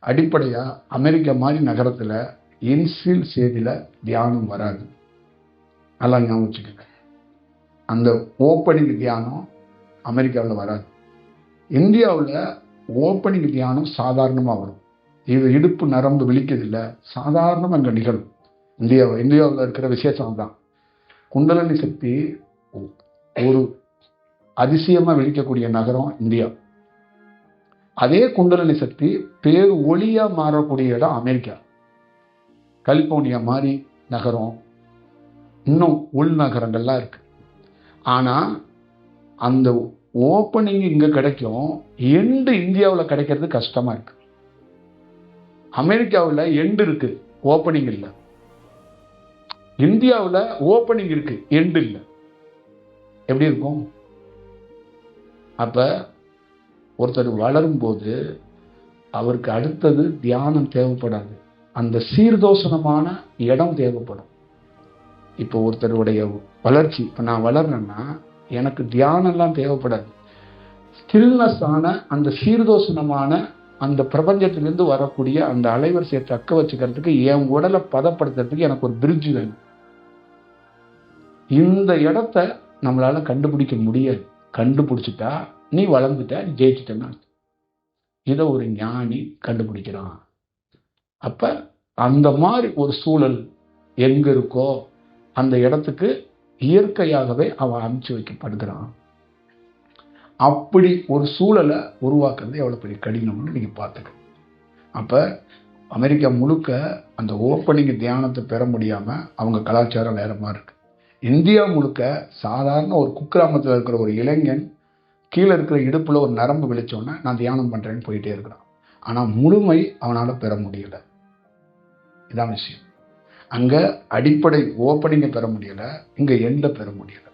அடிப்படையாக அமெரிக்கா மாதிரி நகரத்தில் இன்ஃபீல்ட் ஸ்டேஜில் தியானம் வராது. நல்லா ஞாபகம் வச்சுக்கோங்க. அந்த ஓப்பனிங் தியானம் அமெரிக்காவில் வராது. இந்தியாவில் ஓப்பனிங் தியானம் சாதாரணமாக வரும். இது இடுப்பு நரம்பு விழிக்கிறதில்லை, சாதாரணமாக அங்கே நிகழும். இந்தியாவில் இருக்கிற விசேஷம் தான். குண்டலினி சக்தி ஒரு அதிசயமாக விழிக்கக்கூடிய நகரம் இந்தியா. அதே குண்டலினி சக்தி பேர் ஒளியாக மாறக்கூடிய இடம் அமெரிக்கா. கலிபோர்னியா மாதிரி நகரம், இன்னும் உள் நகரங்கள்லாம் இருக்கு. ஆனால் அந்த ஓப்பனிங் இங்கே கிடைக்கும், எண்டு இந்தியாவில் கிடைக்கிறது கஷ்டமாக இருக்கு. அமெரிக்காவில் எண்டு இருக்கு, ஓப்பனிங் இல்லை. இந்தியாவில் ஓப்பனிங் இருக்கு, எண்டு இல்லை. எப்படி இருக்கும்? அப்போ ஒருத்தர் வளரும் போது அவருக்கு அடுத்தது தியானம் தேவைப்படாது, அந்த சீர்தோஷணமான இடம் தேவைப்படும். இப்போ ஒருத்தருடைய வளர்ச்சி, இப்போ நான் வளர்றேன்னா எனக்கு தியானம்லாம் தேவைப்படாது. ஸ்டில்னஸ் ஆன அந்த சீர்தோஷணமான அந்த பிரபஞ்சத்திலிருந்து வரக்கூடிய அந்த அலைவரிசையை தக்க வச்சுக்கிறதுக்கு, என் உடலை பதப்படுத்துறதுக்கு எனக்கு ஒரு பிரிட்ஜ் வேணும். இந்த இடத்த நம்மளால கண்டுபிடிக்க முடியாது. கண்டுபிடிச்சிட்டா நீ வளர்ந்துட்ட, நீ ஜெயிச்சிட்டேன்னா இதை ஒரு ஞானி கண்டுபிடிக்கிறான். அப்ப அந்த மாதிரி ஒரு சூழல் எங்க இருக்கோ அந்த இடத்துக்கு இயற்கையாகவே அவன் அனுப்பிச்சு வைக்கப்படுகிறான். அப்படி ஒரு சூழலை உருவாக்குறது எவ்வளவு பெரிய கடினம்னு நீங்க பார்த்துக்கணும். அப்ப அமெரிக்கா முழுக்க அந்த ஓப்பனிங் தியானத்தை பெற முடியாம அவங்க கலாச்சாரம் வேற மாதிரி இருக்கு. இந்தியா முழுக்க சாதாரண ஒரு குக்கிராமத்தில் இருக்கிற ஒரு இளைஞன் கீழே இருக்கிற இடுப்புல ஒரு நரம்பு விழிச்சோன்னா நான் தியானம் பண்றேன்னு போயிட்டே இருக்கிறான். ஆனா முழுமை அவனால பெற முடியல. இதான் விஷயம். அங்க அடிப்படை ஓப்பனிங்கை பெற முடியல, இங்க எண்ட பெற முடியல.